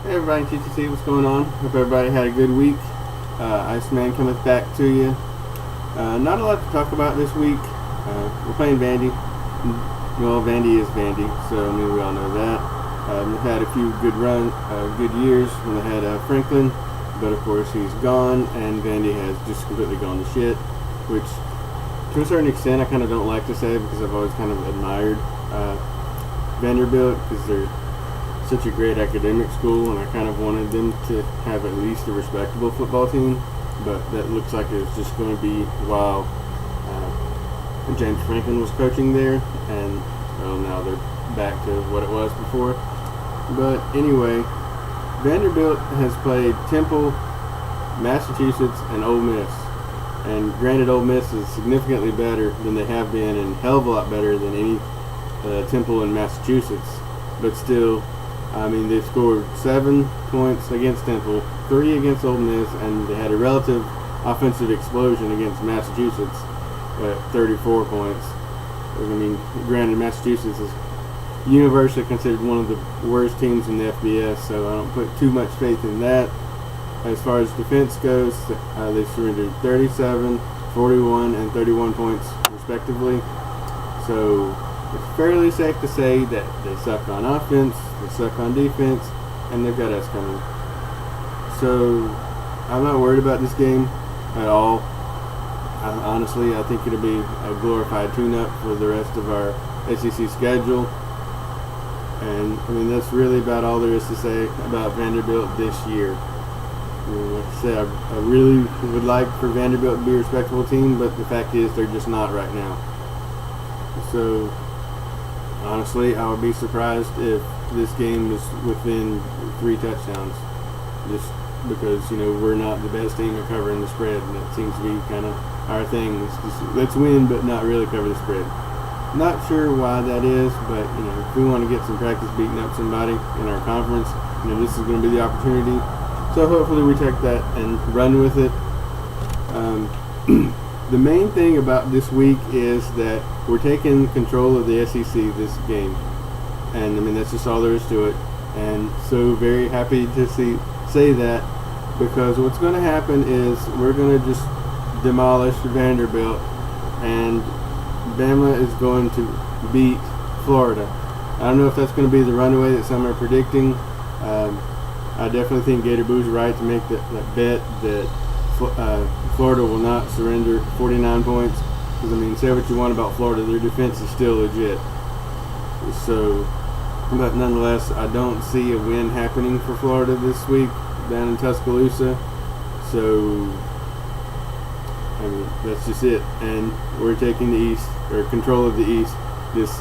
Hey everybody, TTC, what's going on? Hope everybody had a good week. Iceman cometh back to you. Not a lot to talk about this week. We're playing Vandy. Well, Vandy is Vandy, so I mean we all know that. We've had a few good years when they had Franklin, but of course he's gone, and Vandy has just completely gone to shit. Which, to a certain extent, I kind of don't like to say because I've always kind of admired Vanderbilt because they're such a great academic school, and I kind of wanted them to have at least a respectable football team, but that looks like it's just going to be while James Franklin was coaching there, and well, now they're back to what it was before. But anyway, Vanderbilt has played Temple, Massachusetts, and Ole Miss, and granted Ole Miss is significantly better than they have been, and a hell of a lot better than any Temple in Massachusetts, but still, I mean, they scored 7 points against Temple, 3 against Ole Miss, and they had a relative offensive explosion against Massachusetts at 34 points. I mean, granted, Massachusetts is universally considered one of the worst teams in the FBS, so I don't put too much faith in that. As far as defense goes, they surrendered 37, 41, and 31 points respectively. So it's fairly safe to say that they suck on offense, they suck on defense, and they've got us coming. So I'm not worried about this game at all. Honestly, I think it'll be a glorified tune-up for the rest of our SEC schedule. And I mean, that's really about all there is to say about Vanderbilt this year. I mean, like I said, I really would like for Vanderbilt to be a respectable team, but the fact is they're just not right now. So honestly, I would be surprised if this game was within 3 touchdowns. Just because, we're not the best team at covering the spread, and that seems to be kind of our thing. It's just, let's win, but not really cover the spread. Not sure why that is, but, if we want to get some practice beating up somebody in our conference, this is going to be the opportunity. So hopefully we take that and run with it. The main thing about this week is that we're taking control of the SEC this game, and I mean that's just all there is to it. And so very happy to say that, because what's going to happen is we're going to just demolish Vanderbilt, and Bama is going to beat Florida. I don't know if that's going to be the runaway that some are predicting. I definitely think Gator Boo's right to make that bet that Florida will not surrender 49 points. Because, I mean, say what you want about Florida, their defense is still legit. So, but nonetheless, I don't see a win happening for Florida this week down in Tuscaloosa. So, I mean, that's just it. And we're taking the East, or control of the East this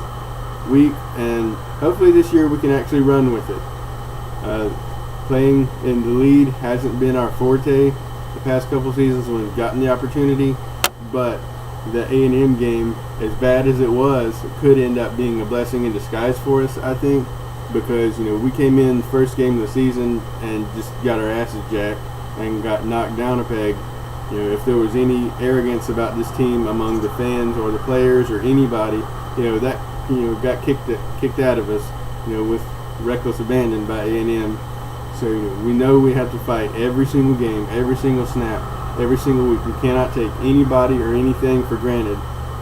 week. And hopefully this year we can actually run with it. Playing in the lead hasn't been our forte the past couple seasons when we've gotten the opportunity, but the A&M game, as bad as it was, could end up being a blessing in disguise for us, I think, because we came in the first game of the season and just got our asses jacked and got knocked down a peg. If there was any arrogance about this team among the fans or the players or anybody, that got kicked out of us, with reckless abandon by A&M. So we know we have to fight every single game, every single snap, every single week. We cannot take anybody or anything for granted.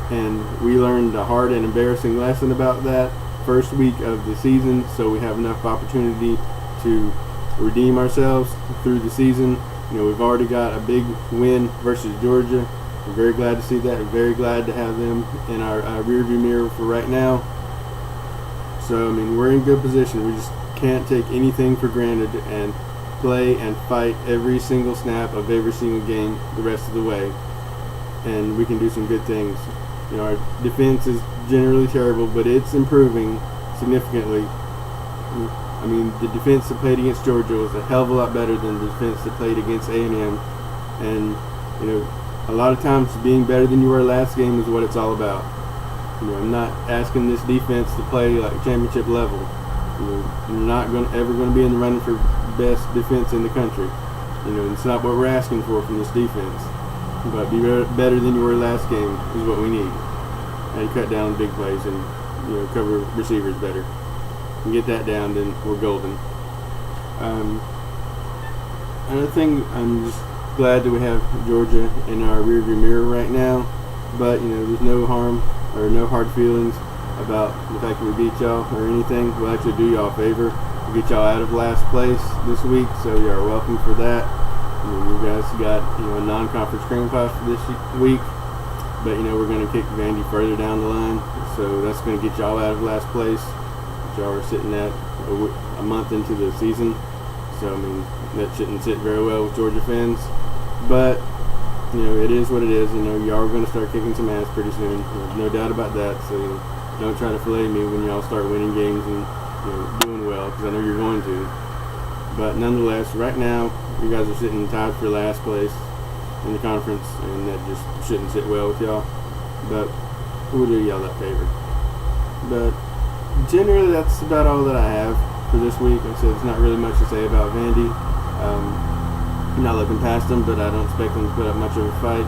And we learned a hard and embarrassing lesson about that first week of the season, so we have enough opportunity to redeem ourselves through the season. We've already got a big win versus Georgia. We're very glad to see that. We're very glad to have them in our rearview mirror for right now. So, I mean, we're in good position. We just can't take anything for granted and play and fight every single snap of every single game the rest of the way. And we can do some good things. Our defense is generally terrible, but it's improving significantly. I mean, the defense that played against Georgia was a hell of a lot better than the defense that played against A&M. And, a lot of times being better than you were last game is what it's all about. I'm not asking this defense to play like championship level. You're not ever going to be in the running for best defense in the country. It's not what we're asking for from this defense. But be better than you were last game is what we need. And cut down the big plays and cover receivers better. And get that down, then we're golden. Another thing, I'm just glad that we have Georgia in our rearview mirror right now. But there's no harm or no hard feelings about the fact that we beat y'all or anything. We'll actually do y'all a favor. We'll get y'all out of last place this week, so you are welcome for that. You guys got a non-conference cream pie for this week, but we're going to kick Vandy further down the line, so that's going to get y'all out of last place. Y'all are sitting at a month into the season, so that shouldn't sit very well with Georgia fans. But it is what it is. Y'all are going to start kicking some ass pretty soon. There's no doubt about that. So don't try to fillet me when y'all start winning games and doing well, because I know you're going to. But nonetheless, right now you guys are sitting tied for last place in the conference, and that just shouldn't sit well with y'all. But we'll do y'all that favor. But generally, that's about all that I have for this week. Like I said, there's not really much to say about Vandy. I'm not looking past them, but I don't expect them to put up much of a fight.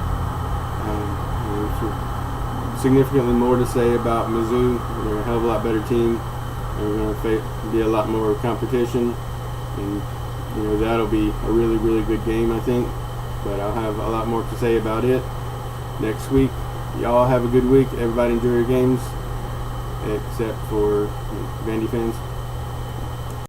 Significantly more to say about Mizzou. They're a hell of a lot better team. And we're going to be a lot more competition. And that'll be a really, really good game, I think. But I'll have a lot more to say about it next week. Y'all have a good week. Everybody enjoy your games, except for Vandy fans.